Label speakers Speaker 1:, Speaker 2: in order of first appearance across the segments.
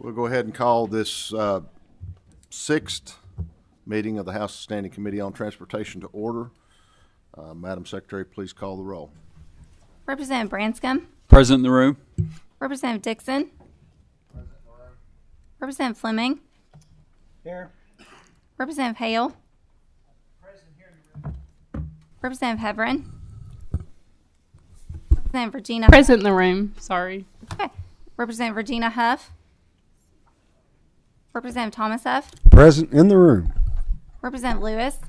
Speaker 1: We'll go ahead and call this sixth meeting of the House Standing Committee on Transportation to order. Madam Secretary, please call the roll.
Speaker 2: Representative Branscombe.
Speaker 3: Present in the room.
Speaker 2: Representative Dixon.
Speaker 4: Present in the room.
Speaker 2: Representative Fleming.
Speaker 4: Here.
Speaker 2: Representative Hale.
Speaker 4: Present here in the room.
Speaker 2: Representative Heverin. Representative Regina.
Speaker 5: Present in the room. Sorry.
Speaker 2: Okay. Representative Regina Huff. Representative Thomas Huff.
Speaker 6: Present in the room.
Speaker 2: Representative Lewis.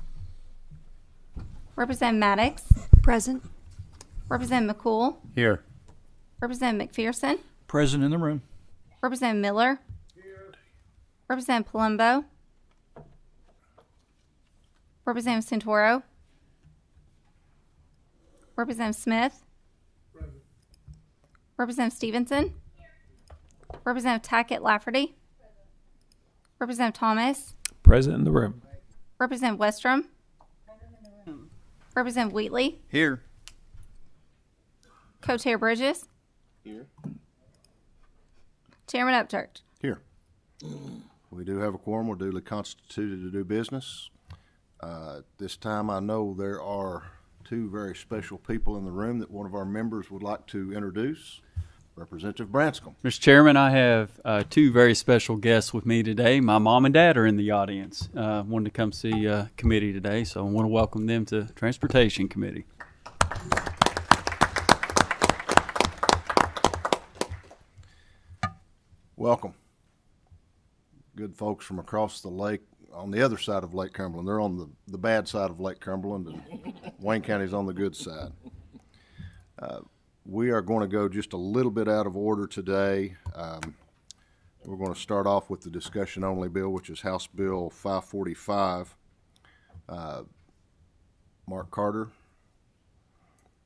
Speaker 2: Representative Maddox.
Speaker 7: Present.
Speaker 2: Representative McCool.
Speaker 3: Here.
Speaker 2: Representative McPherson.
Speaker 3: Present in the room.
Speaker 2: Representative Miller.
Speaker 4: Here.
Speaker 2: Representative Palumbo. Representative Santoro. Representative Smith.
Speaker 4: Present.
Speaker 2: Representative Stevenson. Representative Tackett Lafferty. Representative Thomas.
Speaker 3: Present in the room.
Speaker 2: Representative Westrom. Representative Wheatley.
Speaker 3: Here.
Speaker 2: Co-Chair Bridges.
Speaker 1: Here.
Speaker 2: Chairman Upchurch.
Speaker 1: Here. We do have a quorum. We're duly constituted to do business. This time I know there are two very special people in the room that one of our members would like to introduce. Representative Branscombe.
Speaker 3: Mr. Chairman, I have two very special guests with me today. My mom and dad are in the audience. Wanted to come see committee today, so I want to welcome them to Transportation Committee.
Speaker 1: Welcome. Good folks from across the lake, on the other side of Lake Cumberland. They're on the bad side of Lake Cumberland, and Wayne County's on the good side. We are going to go just a little bit out of order today. We're going to start off with the discussion only bill, which is House Bill 545. Mark Carter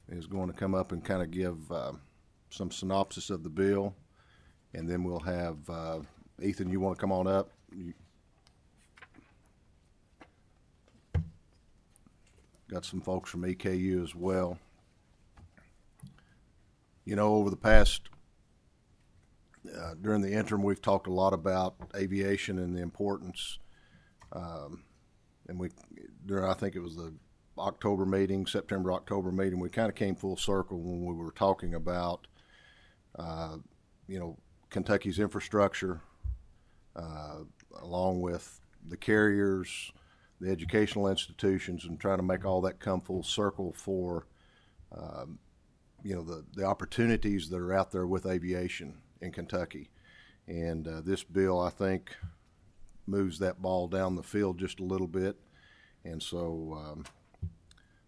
Speaker 1: is going to come up and kind of give some synopsis of the bill, and then we'll have Ethan, you want to come on up? Got some folks from EKU as well. You know, over the past, during the interim, we've talked a lot about aviation and the importance. And I think it was the October meeting, September-October meeting, we kind of came full circle when we were talking about, Kentucky's infrastructure, along with the carriers, the educational institutions, and trying to make all that come full circle for the opportunities that are out there with aviation in Kentucky. And this bill, I think, moves that ball down the field just a little bit. And so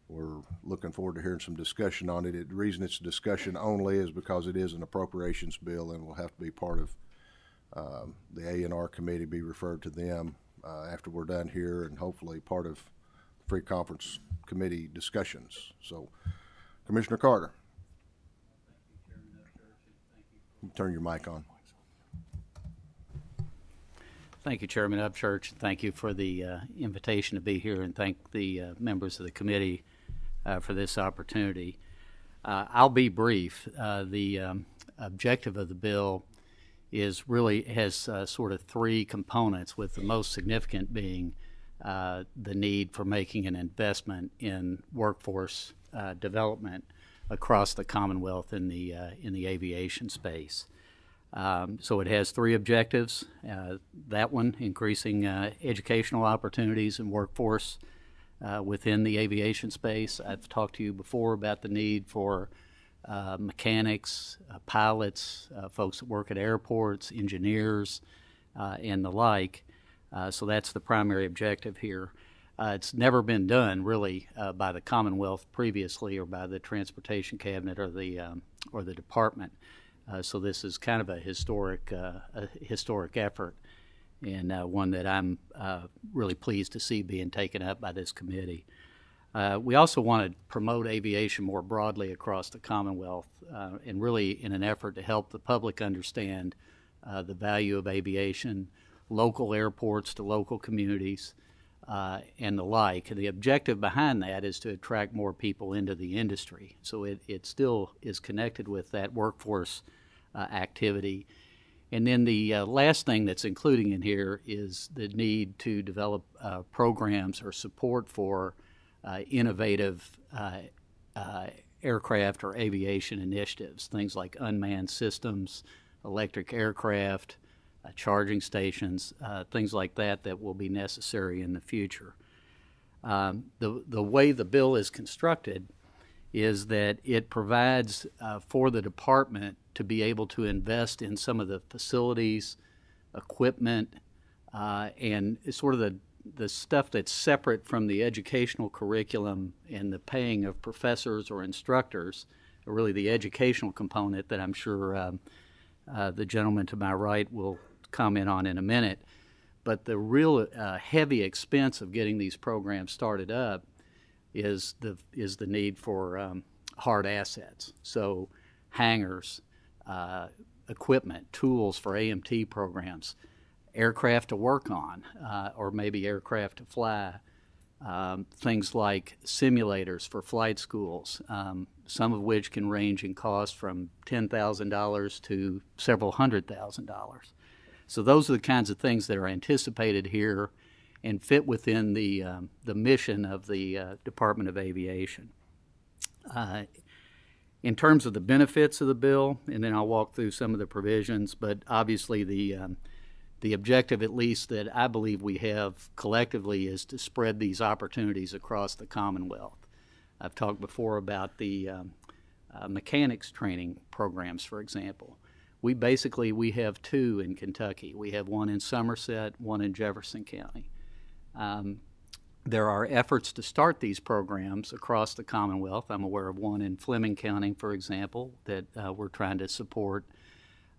Speaker 1: we're looking forward to hearing some discussion on it. The reason it's discussion only is because it is an appropriations bill and will have to be part of the A&R committee, be referred to them after we're done here, and hopefully part of free conference committee discussions. So, Commissioner Carter. Turn your mic on.
Speaker 8: Thank you, Chairman Upchurch. Thank you for the invitation to be here, and thank the members of the committee for this opportunity. I'll be brief. The objective of the bill has sort of three components, with the most significant being the need for making an investment in workforce development across the Commonwealth in the aviation space. So it has three objectives. That one, increasing educational opportunities and workforce within the aviation space. I've talked to you before about the need for mechanics, pilots, folks that work at airports, engineers, and the like. So that's the primary objective here. It's never been done really by the Commonwealth previously, or by the Transportation Cabinet or the department. So this is kind of a historic effort, and one that I'm really pleased to see being taken up by this committee. We also want to promote aviation more broadly across the Commonwealth, and really in an effort to help the public understand the value of aviation, local airports to local communities, and the like. The objective behind that is to attract more people into the industry. So it still is connected with that workforce activity. And then the last thing that's including in here is the need to develop programs or support for innovative aircraft or aviation initiatives, things like unmanned systems, electric aircraft, charging stations, things like that that will be necessary in the future. The way the bill is constructed is that it provides for the department to be able to invest in some of the facilities, equipment, and sort of the stuff that's separate from the educational curriculum and the paying of professors or instructors, or really the educational component that I'm sure the gentleman to my right will comment on in a minute. But the real heavy expense of getting these programs started up is the need for hard assets. So hangars, equipment, tools for AMT programs, aircraft to work on, or maybe aircraft to fly, things like simulators for flight schools, some of which can range in cost from $10,000 to several $100,000. So those are the kinds of things that are anticipated here and fit within the mission of the Department of Aviation. In terms of the benefits of the bill, and then I'll walk through some of the provisions, but obviously the objective, at least that I believe we have collectively, is to spread these opportunities across the Commonwealth. I've talked before about the mechanics training programs, for example. We have two in Kentucky. We have one in Somerset, one in Jefferson County. There are efforts to start these programs across the Commonwealth. I'm aware of one in Fleming County, for example, that we're trying to support.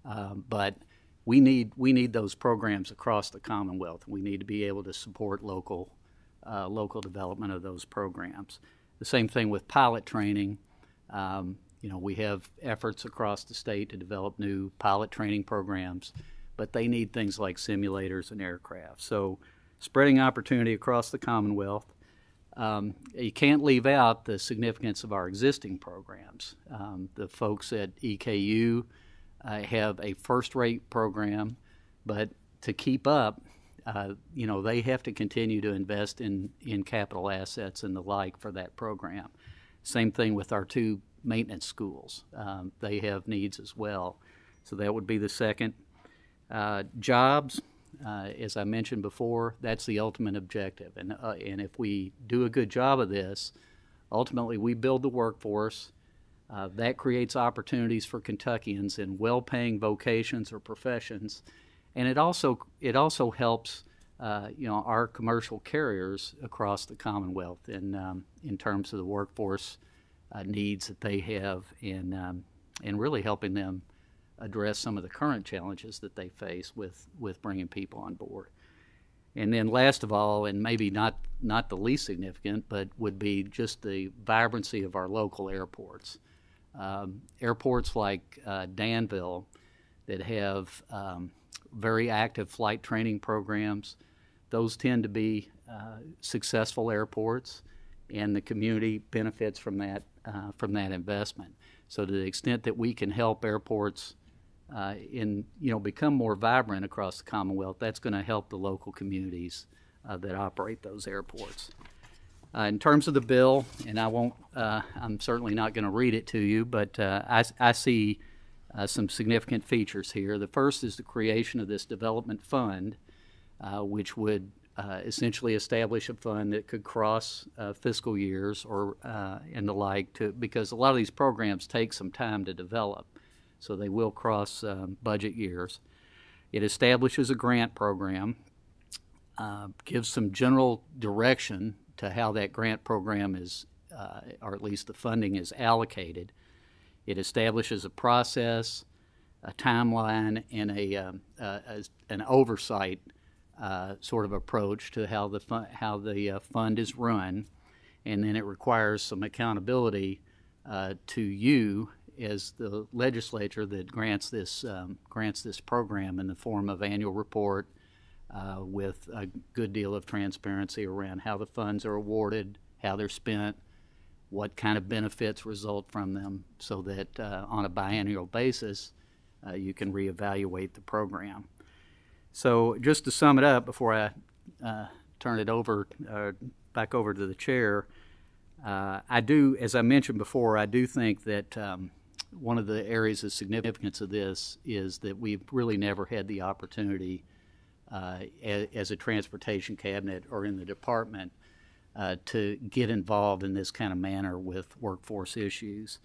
Speaker 8: But we need those programs across the Commonwealth. We need to be able to support local development of those programs. The same thing with pilot training. We have efforts across the state to develop new pilot training programs, but they need things like simulators and aircraft. So spreading opportunity across the Commonwealth. You can't leave out the significance of our existing programs. The folks at EKU have a first-rate program, but to keep up, they have to continue to invest in capital assets and the like for that program. Same thing with our two maintenance schools. They have needs as well. So that would be the second. Jobs, as I mentioned before, that's the ultimate objective. And if we do a good job of this, ultimately we build the workforce. That creates opportunities for Kentuckians in well-paying vocations or professions. And it also helps our commercial carriers across the Commonwealth in terms of the workforce needs that they have and really helping them address some of the current challenges that they face with bringing people on board. And then last of all, and maybe not the least significant, but would be just the vibrancy of our local airports. Airports like Danville that have very active flight training programs, those tend to be successful airports, and the community benefits from that investment. So to the extent that we can help airports become more vibrant across the Commonwealth, that's going to help the local communities that operate those airports. In terms of the bill, and I'm certainly not going to read it to you, but I see some significant features here. The first is the creation of this development fund, which would essentially establish a fund that could cross fiscal years or and the like, because a lot of these programs take some time to develop, so they will cross budget years. It establishes a grant program, gives some general direction to how that grant program is, or at least the funding is allocated. It establishes a process, a timeline, and an oversight sort of approach to how the fund is run, and then it requires some accountability to you as the legislature that grants this program in the form of annual report with a good deal of transparency around how the funds are awarded, how they're spent, what kind of benefits result from them, so that on a biannual basis you can reevaluate the program. So just to sum it up before I turn it over back over to the chair, I do, as I mentioned before, I do think that one of the areas of significance of this is that we've really never had the opportunity as a transportation cabinet or in the department to get involved in this kind of manner with workforce issues.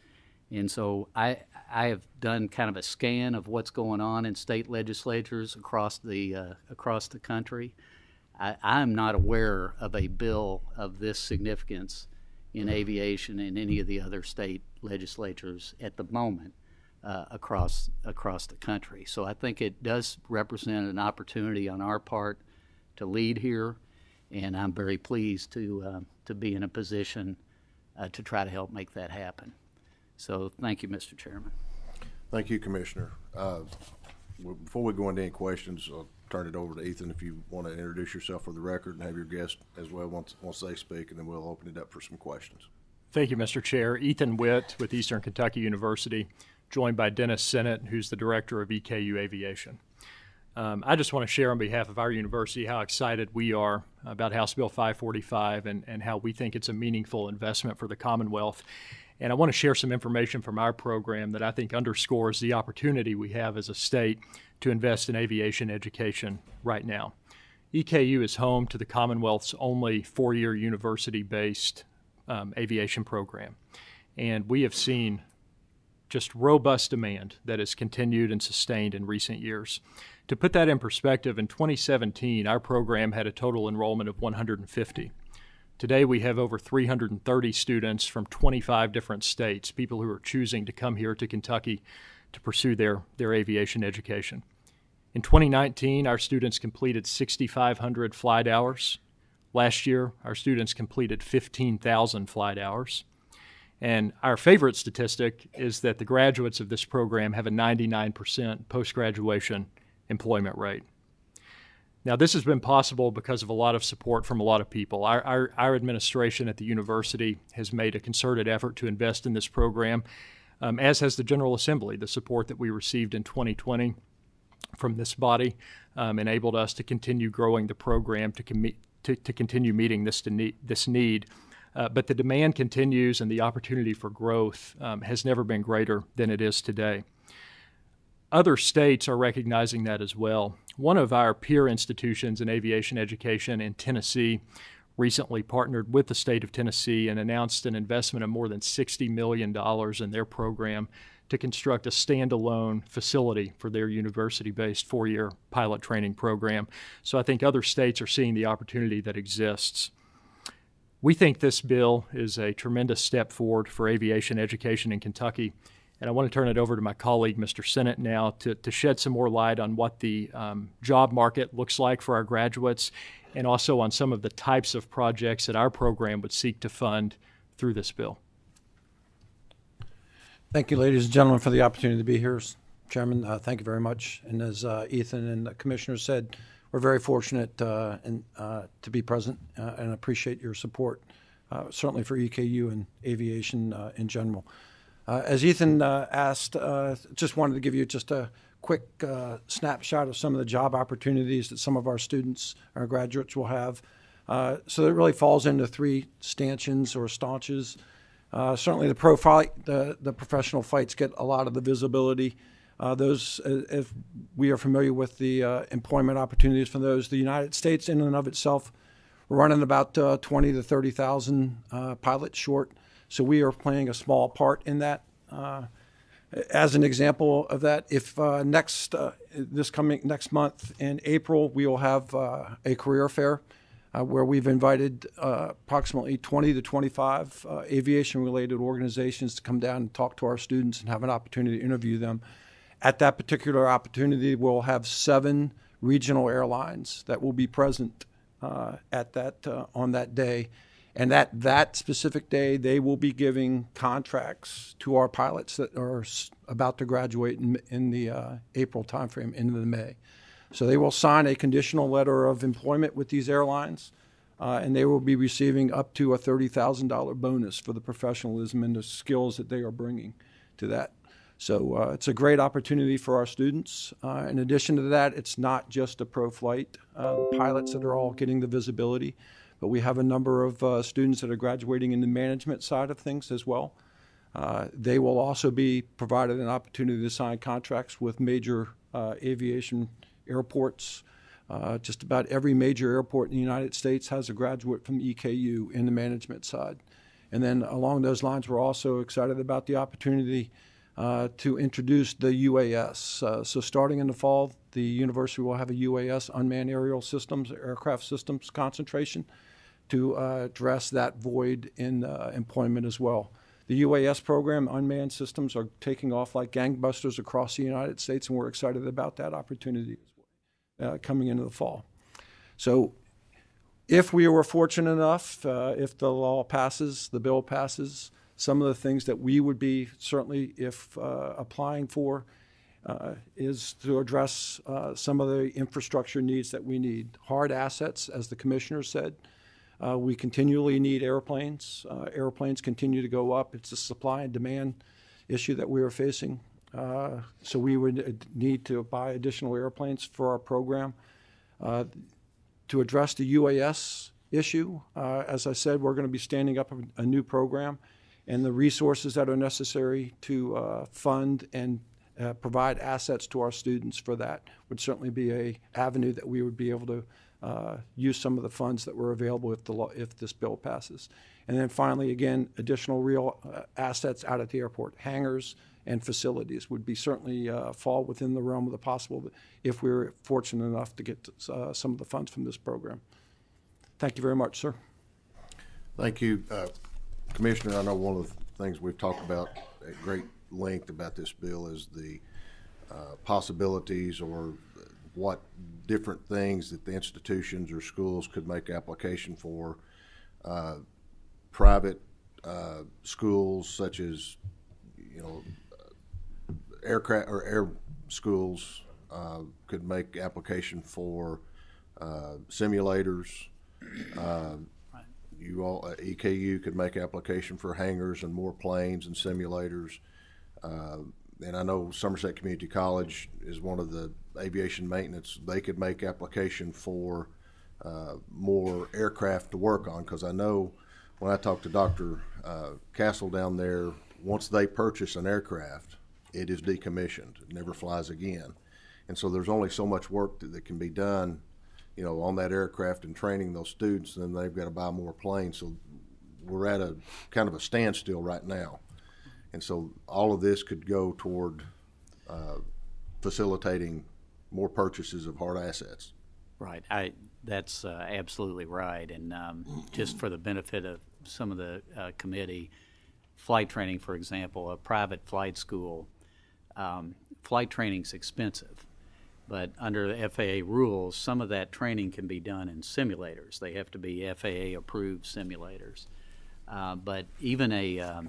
Speaker 8: And so I have done kind of a scan of what's going on in state legislatures across the country. I'm not aware of a bill of this significance in aviation in any of the other state legislatures at the moment across the country. So I think it does represent an opportunity on our part to lead here, and I'm very pleased to be in a position to try to help make that happen. So thank you, Mr. Chairman.
Speaker 1: Thank you, Commissioner. Before we go into any questions, I'll turn it over to Ethan if you want to introduce yourself for the record and have your guest as well once they speak, and then we'll open it up for some questions.
Speaker 5: Thank you, Mr. Chair. Ethan Witt with Eastern Kentucky University, joined by Dennis Sennett, who's the director of EKU Aviation. I just want to share on behalf of our university how excited we are about House Bill 545 and how we think it's a meaningful investment for the Commonwealth. And I want to share some information from our program that I think underscores the opportunity we have as a state to invest in aviation education right now. EKU is home to the Commonwealth's only four-year university-based aviation program. And we have seen just robust demand that has continued and sustained in recent years. To put that in perspective, in 2017, our program had a total enrollment of 150. Today, we have over 330 students from 25 different states, people who are choosing to come here to Kentucky to pursue their aviation education. In 2019, our students completed 6,500 flight hours. Last year, our students completed 15,000 flight hours. And our favorite statistic is that the graduates of this program have a 99% post-graduation employment rate. Now, this has been possible because of a lot of support from a lot of people. Our administration at the university has made a concerted effort to invest in this program, as has the General Assembly. The support that we received in 2020 from this body enabled us to continue growing the program to continue meeting this need. But the demand continues, and the opportunity for growth has never been greater than it is today. Other states are recognizing that as well. One of our peer institutions in aviation education in Tennessee recently partnered with the state of Tennessee and announced an investment of more than $60 million in their program to construct a standalone facility for their university-based four-year pilot training program. So I think other states are seeing the opportunity that exists. We think this bill is a tremendous step forward for aviation education in Kentucky. And I want to turn it over to my colleague, Mr. Sennett, now to shed some more light on what the job market looks like for our graduates and also on some of the types of projects that our program would seek to fund through this bill.
Speaker 6: Thank you, ladies and gentlemen, for the opportunity to be here. Chairman, thank you very much. And as Ethan and the Commissioner said, we're very fortunate to be present and appreciate your support, certainly for EKU and aviation in general. As Ethan asked, just wanted to give you just a quick snapshot of some of the job opportunities that some of our students, our graduates, will have. So it really falls into three stanchions or staunches. Certainly the professional flights get a lot of the visibility. Those, if we are familiar with the employment opportunities for those, the United States in and of itself, we're running about 20 to 30,000 pilots short. So we are playing a small part in that. As an example of that, if next month in April, we will have a career fair where we've invited approximately 20 to 25 aviation-related organizations to come down and talk to our students and have an opportunity to interview them. At that particular opportunity, we'll have 7 regional airlines that will be present at that on that day. And that specific day, they will be giving contracts to our pilots that are about to graduate in the April timeframe into the May. So they will sign a conditional letter of employment with these airlines, and they will be receiving up to a $30,000 bonus for the professionalism and the skills that they are bringing to that. So it's a great opportunity for our students. In addition to that, it's not just a pro flight pilots that are all getting the visibility, but we have a number of students that are graduating in the management side of things as well. They will also be provided an opportunity to sign contracts with major aviation airports. Just about every major airport in the United States has a graduate from EKU in the management side. And then along those lines, we're also excited about the opportunity to introduce the UAS. So starting in the fall, the university will have a UAS, unmanned aerial systems, aircraft systems concentration to address that void in employment as well. The UAS program, unmanned systems, are taking off like gangbusters across the United States, and we're excited about that opportunity coming into the fall. So if we were fortunate enough, if the law passes, the bill passes, some of the things that we would be certainly, if applying for, is to address some of the infrastructure needs that we need. Hard assets, as the commissioner said. We continually need airplanes. Airplanes continue to go up. It's a supply and demand issue that we are facing. So we would need to buy additional airplanes for our program. To address the UAS issue, as I said, we're going to be standing up a new program, and the resources that are necessary to fund and provide assets to our students for that would certainly be an avenue that we would be able to use some of the funds that were available if this bill passes. And then finally, again, additional real assets out at the airport, hangars and facilities would be certainly fall within the realm of the possible if we were fortunate enough to get some of the funds from this program. Thank you very much, sir.
Speaker 1: Thank you, Commissioner. I know one of the things we've talked about at great length about this bill is the possibilities or what different things that the institutions or schools could make application for. Private schools such as, aircraft or air schools could make application for simulators. You all, EKU could make application for hangars and more planes and simulators. And I know Somerset Community College is one of the aviation maintenance. They could make application for more aircraft to work on, because I know when I talked to Dr. Counsel down there, once they purchase an aircraft, it is decommissioned. It never flies again. And so there's only so much work that can be done, on that aircraft and training those students, and then they've got to buy more planes. So we're at a kind of a standstill right now. And so all of this could go toward facilitating more purchases of hard assets.
Speaker 8: Right. That's absolutely right. And just for the benefit of some of the committee, flight training, for example, a private flight school, flight training's expensive. But under the FAA rules, some of that training can be done in simulators. They have to be FAA-approved simulators. But even a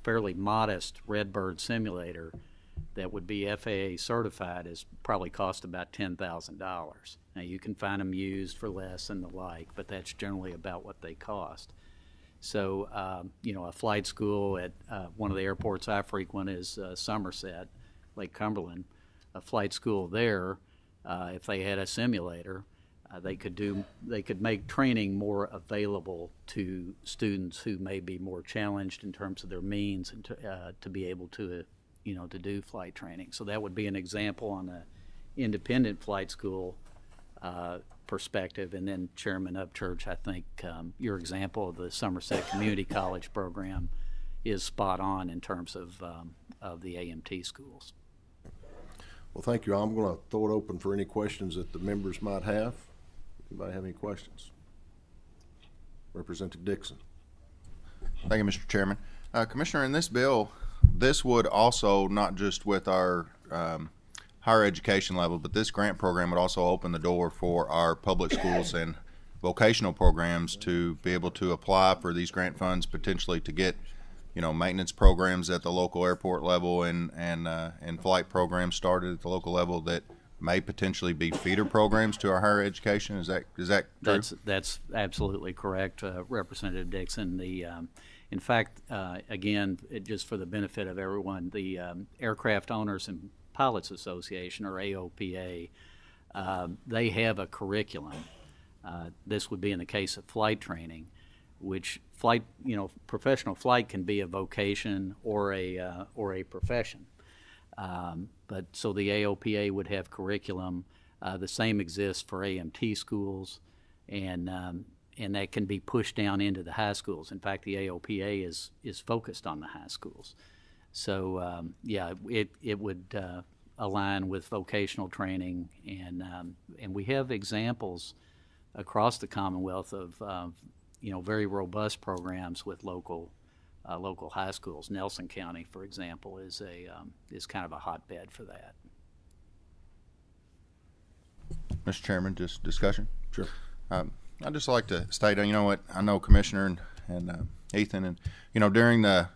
Speaker 8: fairly modest Redbird simulator that would be FAA certified is probably cost about $10,000. Now, you can find them used for less and the like, but that's generally about what they cost. So, a flight school at one of the airports I frequent is Somerset, Lake Cumberland. A flight school there, if they had a simulator, they could make training more available to students who may be more challenged in terms of their means and to be able to, to do flight training. So that would be an example on the independent flight school perspective. And then Chairman Upchurch, I think your example of the Somerset Community College program is spot on in terms of the AMT schools.
Speaker 1: Well, thank you. I'm going to throw it open for any questions that the members might have. Anybody have any questions? Representative Dixon.
Speaker 7: Thank you, Mr. Chairman. Commissioner, in this bill, this would also, not just with our higher education level, but this grant program would also open the door for our public schools and vocational programs to be able to apply for these grant funds, potentially to get maintenance programs at the local airport level and flight programs started at the local level that may potentially be feeder programs to our higher education. Is that true?
Speaker 8: That's absolutely correct, Representative Dixon. In fact, again, just for the benefit of everyone, the Aircraft Owners and Pilots Association, or AOPA, they have a curriculum. This would be in the case of flight training, which professional flight can be a vocation or a profession. But so the AOPA would have curriculum. The same exists for AMT schools, and that can be pushed down into the high schools. In fact, the AOPA is focused on the high schools. So it would align with vocational training, and we have examples across the Commonwealth of very robust programs with local high schools. Nelson County, for example, is kind of a hotbed for that.
Speaker 7: Mr. Chairman, just discussion.
Speaker 1: Sure.
Speaker 7: I'd just like to state, I know Commissioner and Ethan, and during the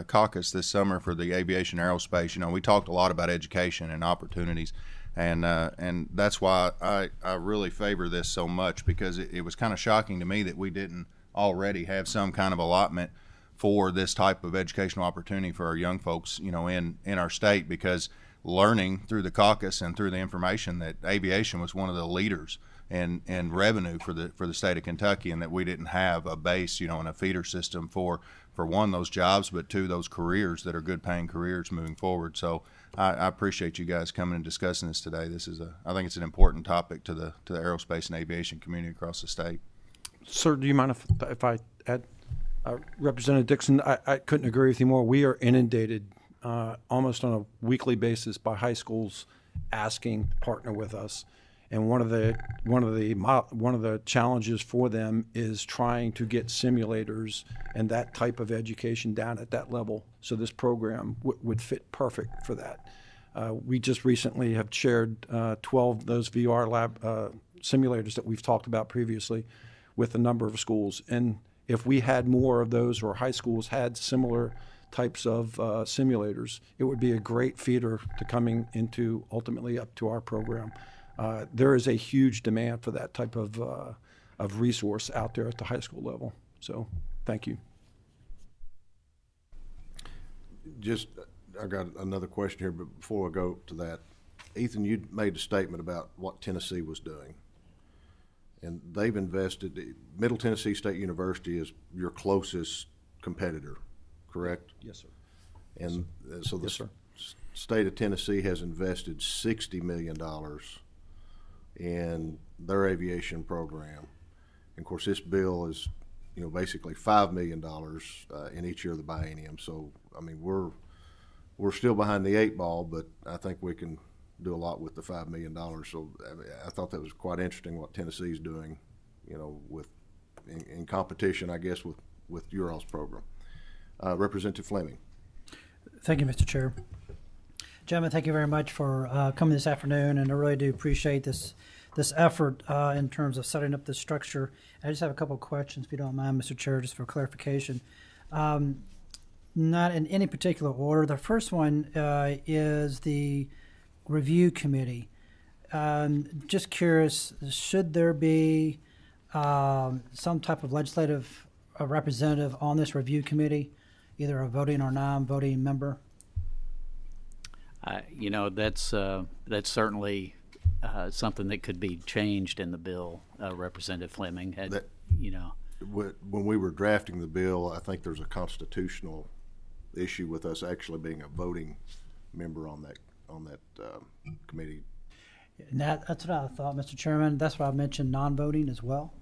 Speaker 7: caucus this summer for the aviation aerospace, we talked a lot about education and opportunities, and that's why I really favor this so much, because it was kind of shocking to me that we didn't already have some kind of allotment for this type of educational opportunity for our young folks, in our state, because learning through the caucus and through the information that aviation was one of the leaders and revenue for the state of Kentucky, and that we didn't have a base, and a feeder system for one, those jobs, but two, those careers that are good paying careers moving forward. So I appreciate you guys coming and discussing this today. I think it's an important topic to the aerospace and aviation community across the state.
Speaker 6: Sir, do you mind if I add? Representative Dixon, I couldn't agree with you more. We are inundated almost on a weekly basis by high schools asking to partner with us. And one of the challenges for them is trying to get simulators and that type of education down at that level. So this program would fit perfect for that. We just recently have shared 12 of those VR lab simulators that we've talked about previously with a number of schools. And if we had more of those, or high schools had similar types of simulators, it would be a great feeder to coming into ultimately up to our program. There is a huge demand for that type of resource out there at the high school level. So thank you.
Speaker 1: I got another question here, but before I go to that, Ethan, you made a statement about what Tennessee was doing. And they've invested, Middle Tennessee State University is your closest competitor, correct?
Speaker 6: Yes, sir.
Speaker 1: And so the
Speaker 6: Yes, sir.
Speaker 1: state of Tennessee has invested $60 million in their aviation program. And of course, this bill is, basically $5 million in each year of the biennium. So, we're still behind the 8 ball, but I think we can do a lot with the $5 million. So I thought that was quite interesting what Tennessee's doing, in competition, I guess, with your all's program. Representative Fleming.
Speaker 4: Thank you, Mr. Chair. Gentlemen, thank you very much for coming this afternoon, and I really do appreciate this effort in terms of setting up this structure. I just have a couple of questions, if you don't mind, Mr. Chair, just for clarification. Not in any particular order. The first one is the review committee. Just curious, should there be some type of legislative representative on this review committee, either a voting or non-voting member?
Speaker 8: That's certainly something that could be changed in the bill, Representative Fleming.
Speaker 1: When we were drafting the bill, I think there's a constitutional issue with us actually being a voting member on that committee.
Speaker 4: And that's what I thought, Mr. Chairman. That's why I mentioned non-voting as well,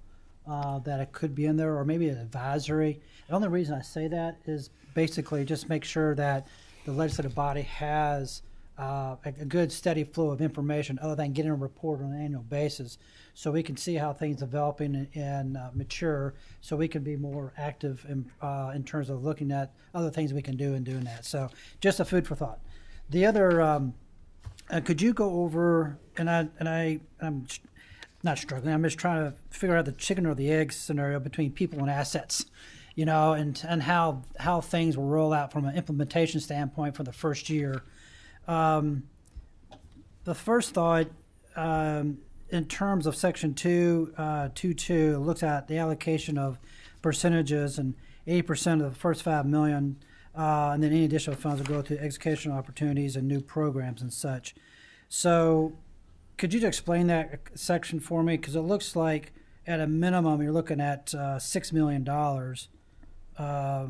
Speaker 4: that it could be in there, or maybe an advisory. The only reason I say that is basically just make sure that the legislative body has a good steady flow of information other than getting a report on an annual basis, so we can see how things developing and mature, so we can be more active in terms of looking at other things we can do in doing that. So just a food for thought. The other, could you go over, I'm not struggling, I'm just trying to figure out the chicken or the egg scenario between people and assets, and how things will roll out from an implementation standpoint for the first year. The first thought, in terms of Section 222, looks at the allocation of percentages, and 80% of the first $5 million, and then any additional funds will go to educational opportunities and new programs and such. So could you explain that section for me? Because it looks like at a minimum you're looking at $6 million. I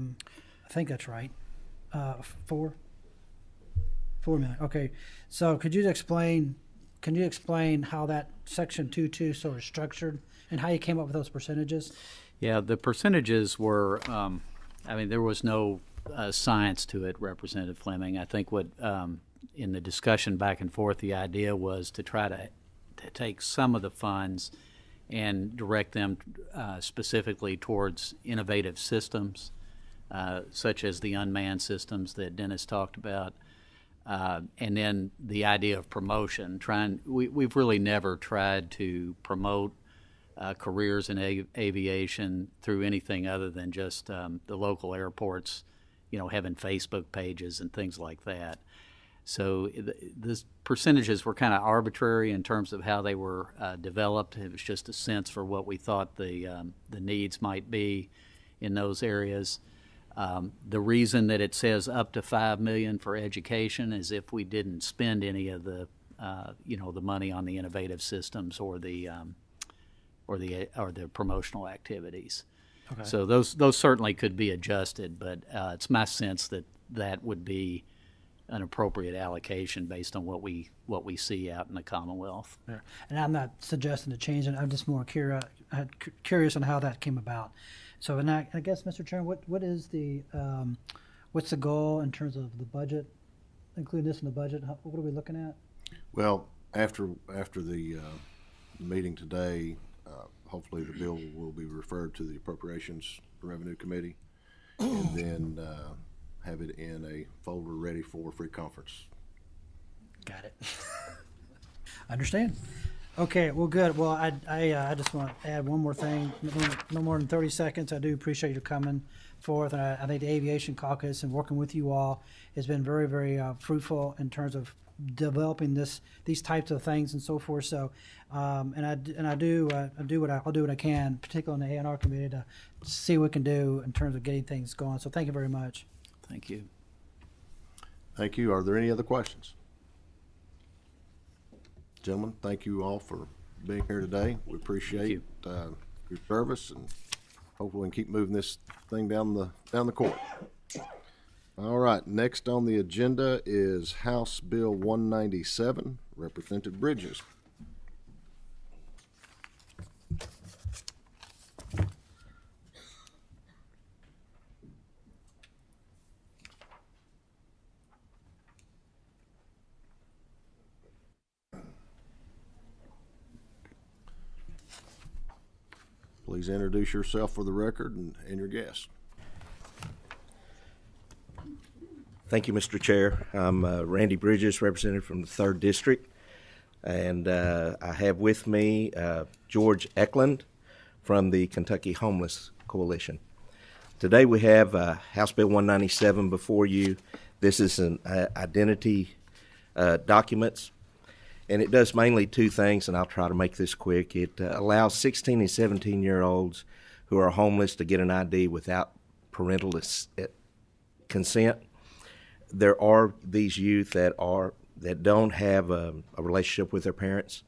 Speaker 4: think that's right. 4 million. Okay. So could you explain how that section 2.2 sort of structured and how you came up with those percentages?
Speaker 8: Yeah, the percentages were, there was no science to it, Representative Fleming. I think what, in the discussion back and forth, the idea was to try to take some of the funds and direct them specifically towards innovative systems, such as the unmanned systems that Dennis talked about. And then the idea of promotion. We've really never tried to promote careers in aviation through anything other than just the local airports, having Facebook pages and things like that. So the percentages were kind of arbitrary in terms of how they were developed. It was just a sense for what we thought the needs might be in those areas. The reason that it says up to $5 million for education is if we didn't spend any of the the money on the innovative systems or the promotional activities. Okay. So those certainly could be adjusted, but it's my sense that would be an appropriate allocation based on what we see out in the Commonwealth.
Speaker 4: Yeah. And I'm not suggesting to change it. I'm just more curious on how that came about. So, and I guess, Mr. Chairman, what is the what's the goal in terms of the budget? Include this in the budget. What are we looking at?
Speaker 1: Well, after the meeting today, hopefully the bill will be referred to the Appropriations Revenue Committee, and then have it in a folder ready for free conference.
Speaker 4: Got it. Understand. Okay, well, good. Well, I just want to add one more thing, no more than 30 seconds. I do appreciate you coming forth, and I think the Aviation Caucus and working with you all has been very, very fruitful in terms of developing these types of things and so forth. So, I'll do what I can, particularly in the A&R committee, to see what we can do in terms of getting things going. So, thank you very much.
Speaker 8: Thank you.
Speaker 1: Thank you. Are there any other questions? Gentlemen, thank you all for being here today. We appreciate your service, and hopefully we can keep moving this thing down the court. All right, next on the agenda is House Bill 197, Representative Bridges. Please introduce yourself for the record and your guest.
Speaker 9: Thank you, Mr. Chair. I'm Randy Bridges, representative from the 3rd District, and I have with me George Eklund from the Kentucky Homeless Coalition. Today we have House Bill 197 before you. This is an identity documents, and it does mainly two things, and I'll try to make this quick. It allows 16 and 17-year-olds who are homeless to get an ID without parental consent. There are these youth that don't have a relationship with their parents.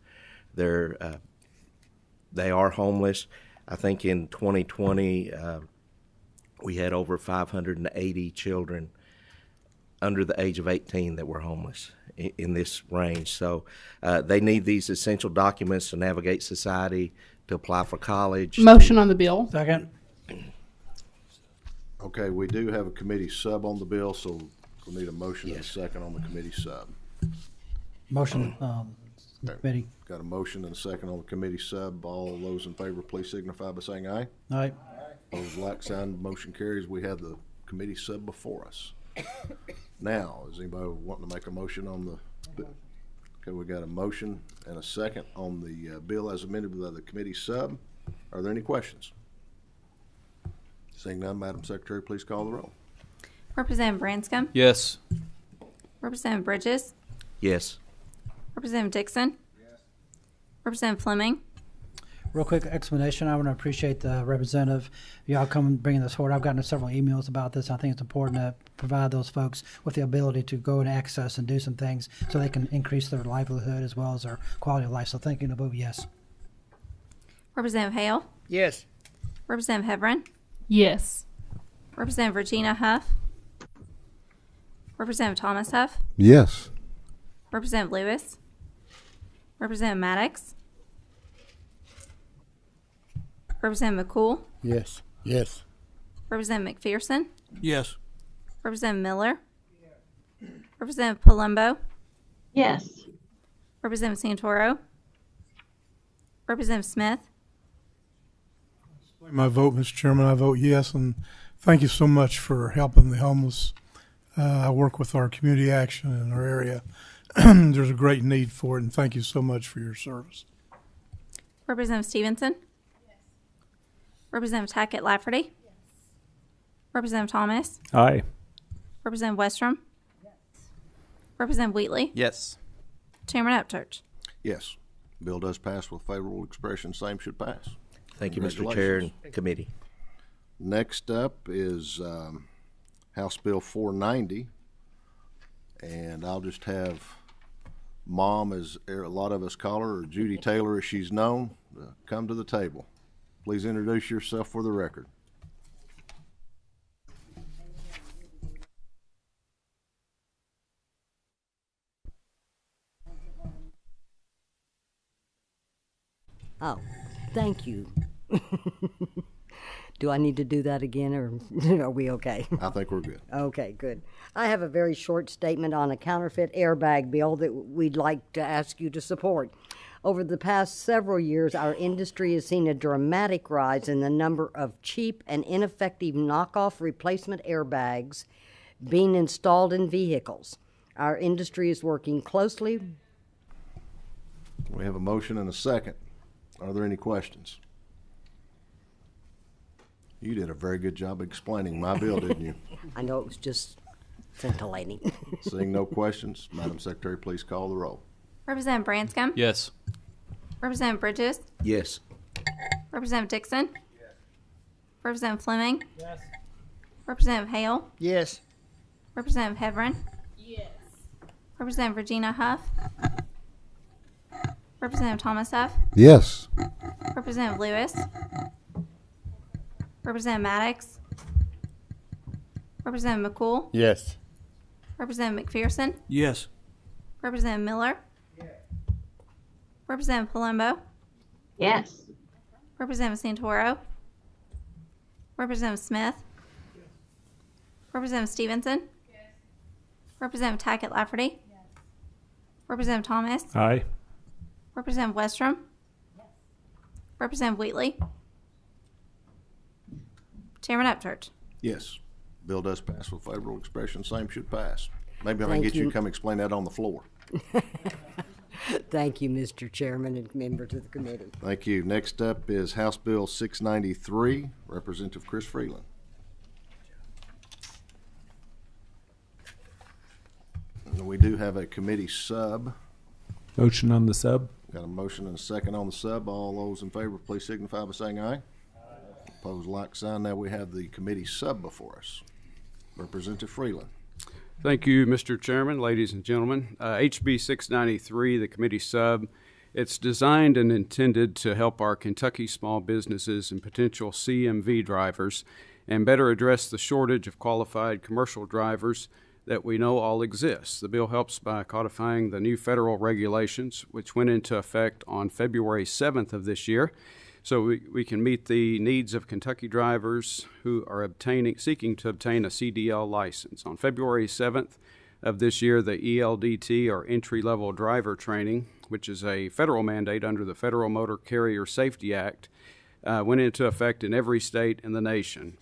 Speaker 9: They are homeless. I think in 2020 we had over 580 children under the age of 18 that were homeless in this range. So they need these essential documents to navigate society, to apply for college.
Speaker 10: Motion on the bill.
Speaker 4: Second.
Speaker 1: Okay, we do have a committee sub on the bill, so we'll need a motion and a second on the committee sub.
Speaker 4: Motion, committee.
Speaker 1: Got a motion and a second on the committee sub. All those in favor, please signify by saying aye.
Speaker 4: Aye.
Speaker 1: Opposed, like sign. Motion carries. We have the committee sub before us. Now, is anybody wanting to make a motion on the? Okay, we got a motion and a second on the bill as amended by the committee sub. Are there any questions? Seeing none, Madam Secretary, please call the roll.
Speaker 2: Representative Branscombe?
Speaker 3: Yes.
Speaker 2: Representative Bridges?
Speaker 9: Yes.
Speaker 2: Representative Dixon? Yes. Representative Fleming?
Speaker 4: Real quick explanation. I want to appreciate the representative, y'all coming, bringing this forward. I've gotten several emails about this. I think it's important to provide those folks with the ability to go and access and do some things so they can increase their livelihood as well as their quality of life. So thank you, and a vote yes.
Speaker 2: Representative Hale.
Speaker 10: Yes.
Speaker 2: Representative Hebron.
Speaker 11: Yes.
Speaker 2: Representative Regina Huff. Representative Thomas Huff.
Speaker 1: Yes.
Speaker 2: Representative Lewis. Representative Maddox. Representative McCool.
Speaker 10: Yes. Yes.
Speaker 2: Representative McPherson.
Speaker 10: Yes.
Speaker 2: Representative Miller. Representative Palumbo.
Speaker 11: Yes.
Speaker 2: Representative Santoro. Representative Smith.
Speaker 12: My vote, Mr. Chairman, I vote yes, and thank you so much for helping the homeless. I work with our community action in our area. There's a great need for it, and thank you so much for your service.
Speaker 2: Representative Stevenson. Yes. Representative Tackett Lafferty. Yes. Representative Thomas.
Speaker 5: Aye.
Speaker 2: Representative Westrom. Yes. Representative Wheatley.
Speaker 10: Yes.
Speaker 2: Chairman Upchurch.
Speaker 1: Yes. Bill does pass with favorable expression. Same should pass.
Speaker 9: Thank you, Mr. Chair and committee.
Speaker 1: Next up is House Bill 490, and I'll just have Mom, as a lot of us call her, or Judy Taylor as she's known, come to the table. Please introduce yourself for the record.
Speaker 13: Oh, thank you. Do I need to do that again, or are we okay?
Speaker 1: I think we're good.
Speaker 13: Okay, good. I have a very short statement on a counterfeit airbag bill that we'd like to ask you to support. Over the past several years, our industry has seen a dramatic rise in the number of cheap and ineffective knockoff replacement airbags being installed in vehicles. Our industry is working closely.
Speaker 1: We have a motion and a second. Are there any questions? You did a very good job explaining my bill, didn't you?
Speaker 13: I know it was just scintillating.
Speaker 1: Seeing no questions, Madam Secretary, please call the roll.
Speaker 2: Representative Branscombe.
Speaker 3: Yes.
Speaker 2: Representative Bridges.
Speaker 9: Yes.
Speaker 2: Representative Dixon.
Speaker 10: Yes.
Speaker 2: Representative Fleming.
Speaker 4: Yes.
Speaker 2: Representative Hale.
Speaker 10: Yes.
Speaker 2: Representative Hebron.
Speaker 11: Yes.
Speaker 2: Representative Regina Huff. Representative Thomas Huff.
Speaker 1: Yes.
Speaker 2: Representative Lewis. Representative Maddox. Representative McCool.
Speaker 10: Yes.
Speaker 2: Representative McPherson.
Speaker 10: Yes.
Speaker 2: Representative Miller. Representative Palumbo.
Speaker 11: Yes.
Speaker 2: Representative Santoro. Representative Smith. Representative Stevenson. Representative Tackett Lafferty. Representative Thomas.
Speaker 5: Aye.
Speaker 2: Representative Westrom. Representative Wheatley. Chairman Upchurch.
Speaker 1: Yes. Bill does pass with favorable expression. Same should pass. Maybe I can
Speaker 13: Thank
Speaker 1: get you
Speaker 13: you.
Speaker 1: to come explain that on the floor.
Speaker 13: Thank you, Mr. Chairman and members of the committee.
Speaker 1: Thank you. Next up is House Bill 693, Representative Chris Freeland. And we do have a committee sub.
Speaker 5: Motion on the sub.
Speaker 1: Got a motion and a second on the sub. All those in favor, please signify by saying aye. Opposed, like sign. Now we have the committee sub before us. Representative Freeland.
Speaker 14: Thank you, Mr. Chairman, ladies and gentlemen. HB 693, the committee sub, it's designed and intended to help our Kentucky small businesses and potential CMV drivers and better address the shortage of qualified commercial drivers that we know all exists. The bill helps by codifying the new federal regulations, which went into effect on February 7th of this year, so we can meet the needs of Kentucky drivers who are seeking to obtain a CDL license. On February 7th of this year, the ELDT, or entry-level driver training, which is a federal mandate under the Federal Motor Carrier Safety Act, went into effect in every state in the nation.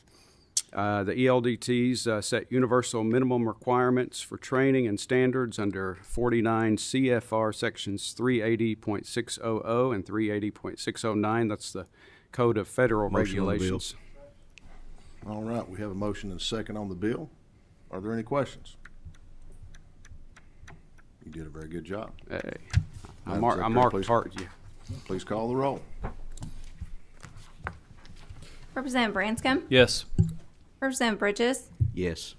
Speaker 14: The ELDTs set universal minimum requirements for training and standards under 49 CFR sections 380.600 and 380.609. That's the Code of Federal Regulations.
Speaker 1: All right, we have a motion and a second on the bill. Are there any questions? You did a very good job.
Speaker 14: Hey, I
Speaker 1: Madam
Speaker 14: marked
Speaker 1: Secretary,
Speaker 14: hard. Yeah.
Speaker 1: Please call the roll.
Speaker 2: Representative Branscombe,
Speaker 3: Yes.
Speaker 2: Representative Bridges,
Speaker 9: Yes.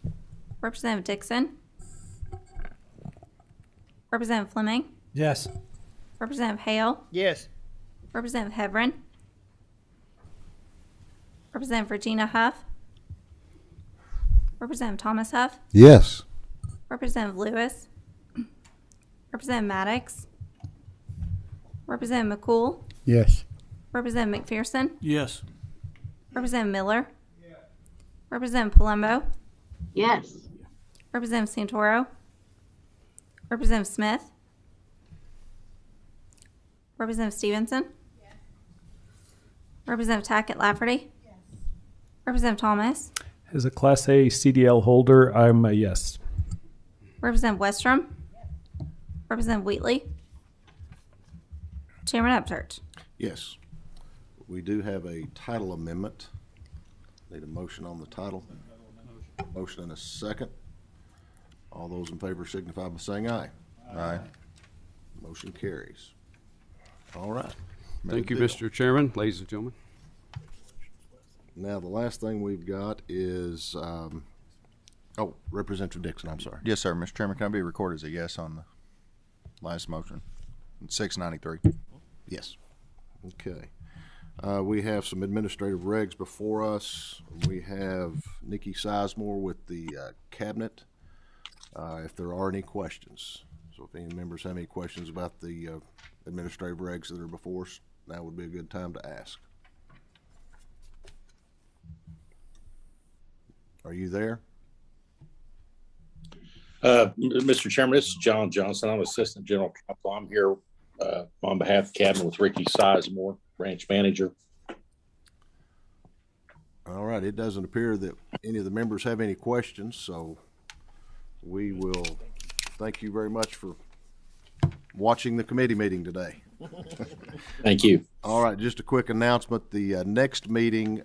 Speaker 2: Representative Dixon, Representative Fleming,
Speaker 4: Yes.
Speaker 2: Representative Hale,
Speaker 10: Yes.
Speaker 2: Representative Hebron, Representative Regina Huff, Representative Thomas Huff,
Speaker 1: Yes.
Speaker 2: Representative Lewis, Representative Maddox, Representative McCool,
Speaker 12: Yes.
Speaker 2: Representative McPherson,
Speaker 10: Yes.
Speaker 2: Representative Miller, Representative Palumbo,
Speaker 11: Yes.
Speaker 2: Representative Santoro, Representative Smith, Representative Stevenson, Representative Tackett Lafferty, Representative Thomas,
Speaker 15: As a Class A CDL holder, I'm a yes.
Speaker 2: Representative Westrom, Representative Wheatley, Chairman Upchurch.
Speaker 1: Yes. We do have a title amendment. Need a motion on the title. Motion and a second. All those in favor signify by saying aye.
Speaker 7: Aye.
Speaker 1: Motion carries. All right.
Speaker 14: Thank you,
Speaker 1: Deal.
Speaker 14: Mr. Chairman, ladies and gentlemen.
Speaker 1: Now, the last thing we've got is, Representative Dixon, I'm sorry.
Speaker 7: Yes, sir. Mr. Chairman, can I be recorded as a yes on the last motion? 693.
Speaker 1: Yes. Okay. We have some administrative regs before us. We have Nikki Sizemore with the cabinet. If there are any questions. So if any members have any questions about the administrative regs that are before us, now would be a good time to ask. Are you there?
Speaker 16: Mr. Chairman, this is John Johnson. I'm Assistant General Counsel. I'm here on behalf of the Cabinet with Ricky Sizemore, Branch Manager.
Speaker 1: All right. It doesn't appear that any of the members have any questions, so we will thank you very much for watching the committee meeting today.
Speaker 16: Thank you.
Speaker 1: All right. Just a quick announcement. The next meeting,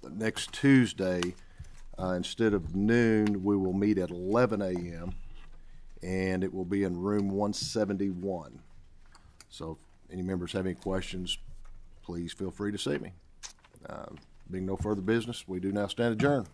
Speaker 1: next Tuesday, instead of noon, we will meet at 11 a.m. and it will be in room 171. So if any members have any questions, please feel free to see me. Being no further business, we do now stand adjourned.